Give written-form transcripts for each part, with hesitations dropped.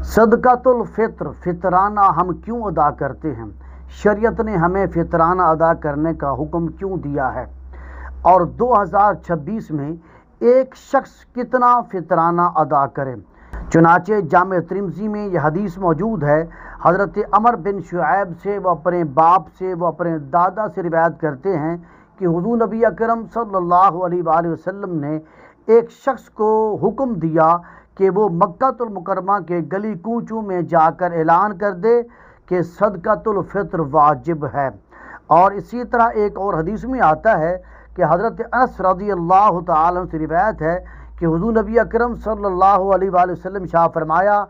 صدقۃ الفطر فطرانہ ہم کیوں ادا کرتے ہیں؟ شریعت نے ہمیں فطرانہ ادا کرنے کا حکم کیوں دیا ہے؟ اور 2026 میں ایک شخص کتنا فطرانہ ادا کرے؟ چنانچہ جامع ترمذی میں یہ حدیث موجود ہے، حضرت عمر بن شعیب سے، وہ اپنے باپ سے، وہ اپنے دادا سے روایت کرتے ہیں کہ حضور نبی اکرم صلی اللہ علیہ وآلہ وسلم نے ایک شخص کو حکم دیا کہ وہ مکہ المکرمہ کے گلی کوچوں میں جا کر اعلان کر دے کہ صدقۃ الفطر واجب ہے۔ اور اسی طرح ایک اور حدیث میں آتا ہے کہ حضرت انس رضی اللہ تعالیٰ عنہ سے روایت ہے کہ حضور نبی اکرم صلی اللہ علیہ وآلہ وسلم شاہ فرمایا،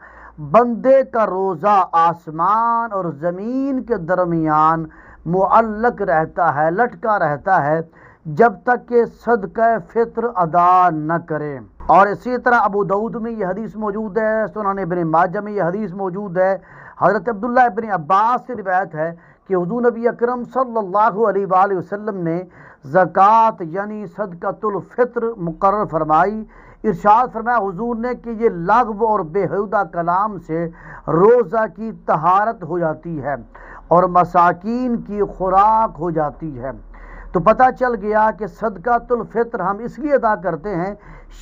بندے کا روزہ آسمان اور زمین کے درمیان معلق رہتا ہے، لٹکا رہتا ہے، جب تک کہ صدقہ فطر ادا نہ کرے۔ اور اسی طرح ابو داؤد میں یہ حدیث موجود ہے، سنن ابن ماجہ میں یہ حدیث موجود ہے، حضرت عبداللہ ابن عباس سے روایت ہے کہ حضور نبی اکرم صلی اللہ علیہ وآلہ وسلم نے زکوٰۃ یعنی صدقۃ الفطر مقرر فرمائی۔ ارشاد فرمایا حضور نے کہ یہ لغو اور بیہودہ کلام سے روزہ کی طہارت ہو جاتی ہے اور مساکین کی خوراک ہو جاتی ہے۔ تو پتہ چل گیا کہ صدقۃ الفطر ہم اس لیے ادا کرتے ہیں،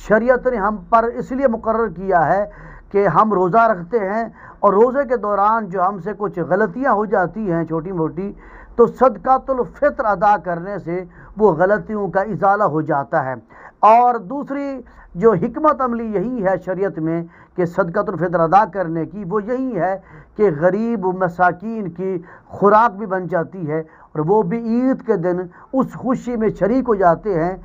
شریعت نے ہم پر اس لیے مقرر کیا ہے کہ ہم روزہ رکھتے ہیں اور روزے کے دوران جو ہم سے کچھ غلطیاں ہو جاتی ہیں چھوٹی موٹی، تو صدقۃ الفطر ادا کرنے سے وہ غلطیوں کا ازالہ ہو جاتا ہے۔ اور دوسری جو حکمت عملی یہی ہے شریعت میں کہ صدقۃ الفطر ادا کرنے کی، وہ یہی ہے کہ غریب و مساکین کی خوراک بھی بن جاتی ہے اور وہ بھی عید کے دن اس خوشی میں شریک ہو جاتے ہیں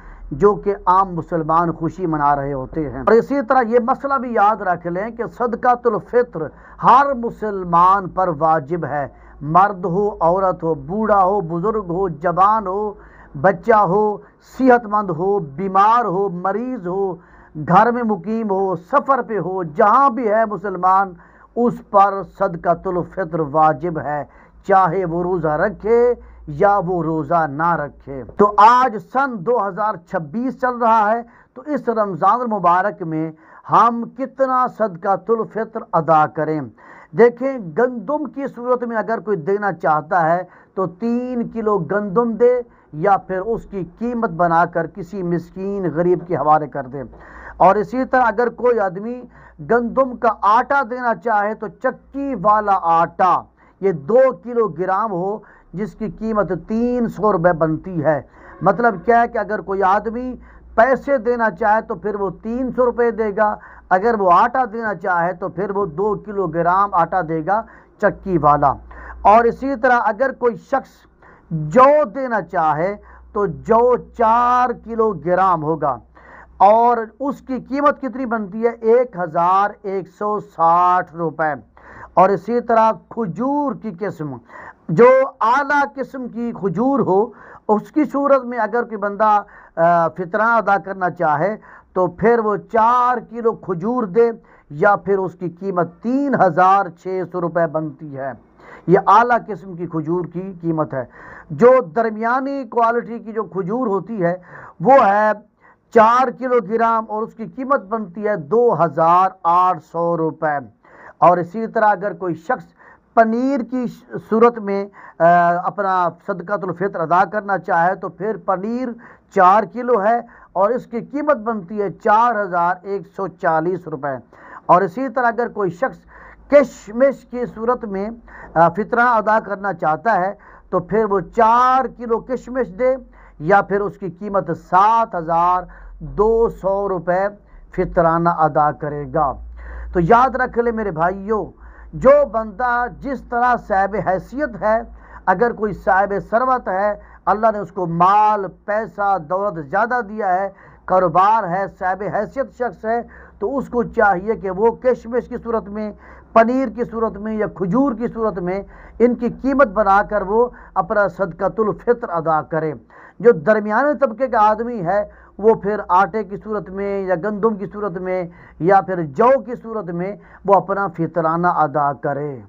جو کہ عام مسلمان خوشی منا رہے ہوتے ہیں۔ اور اسی طرح یہ مسئلہ بھی یاد رکھ لیں کہ صدقۃ الفطر ہر مسلمان پر واجب ہے، مرد ہو، عورت ہو، بوڑھا ہو، بزرگ ہو، جوان ہو، بچہ ہو، صحت مند ہو، بیمار ہو، مریض ہو، گھر میں مقیم ہو، سفر پہ ہو، جہاں بھی ہے مسلمان، اس پر صدقۃ الفطر واجب ہے، چاہے وہ روزہ رکھے یا وہ روزہ نہ رکھے۔ تو آج سن 2026 چل رہا ہے، تو اس رمضان المبارک میں ہم کتنا صدقۃ الفطر ادا کریں؟ دیکھیں، گندم کی صورت میں اگر کوئی دینا چاہتا ہے تو 3 کلو گندم دے یا پھر اس کی قیمت بنا کر کسی مسکین غریب کے حوالے کر دے۔ اور اسی طرح اگر کوئی آدمی گندم کا آٹا دینا چاہے تو چکی والا آٹا، یہ 2 کلو گرام ہو، جس کی قیمت 300 روپے بنتی ہے۔ مطلب کیا ہے کہ اگر کوئی آدمی پیسے دینا چاہے تو پھر وہ 300 روپے دے گا، اگر وہ آٹا دینا چاہے تو پھر وہ 2 کلو گرام آٹا دے گا چکی والا۔ اور اسی طرح اگر کوئی شخص جو دینا چاہے تو جو 4 کلو گرام ہوگا اور اس کی قیمت کتنی بنتی ہے؟ 1160 روپے۔ اور اسی طرح کھجور کی قسم، جو اعلیٰ قسم کی کھجور ہو، اس کی صورت میں اگر کوئی بندہ فطرانہ ادا کرنا چاہے تو پھر وہ 4 کلو کھجور دے یا پھر اس کی قیمت 3600 روپے بنتی ہے۔ یہ اعلیٰ قسم کی کھجور کی قیمت ہے۔ جو درمیانی کوالٹی کی جو کھجور ہوتی ہے وہ ہے 4 کلو گرام اور اس کی قیمت بنتی ہے 2800 روپے۔ اور اسی طرح اگر کوئی شخص پنیر کی صورت میں اپنا صدقۃ الفطر ادا کرنا چاہے تو پھر پنیر 4 کلو ہے اور اس کی قیمت بنتی ہے 4140 روپے۔ اور اسی طرح اگر کوئی شخص کشمش کی صورت میں فطرانہ ادا کرنا چاہتا ہے تو پھر وہ 4 کلو کشمش دے یا پھر اس کی قیمت 7200 روپے فطرانہ ادا کرے گا۔ تو یاد رکھ لے میرے بھائیوں، جو بندہ جس طرح صاحب حیثیت ہے، اگر کوئی صاحب ثروت ہے، اللہ نے اس کو مال، پیسہ، دولت زیادہ دیا ہے، کاروبار ہے، صاحب حیثیت شخص ہے، تو اس کو چاہیے کہ وہ کشمش کی صورت میں، پنیر کی صورت میں یا کھجور کی صورت میں ان کی قیمت بنا کر وہ اپنا صدقۃ الفطر ادا کرے۔ جو درمیانے طبقے کا آدمی ہے وہ پھر آٹے کی صورت میں یا گندم کی صورت میں یا پھر جو کی صورت میں وہ اپنا فطرانہ ادا کرے۔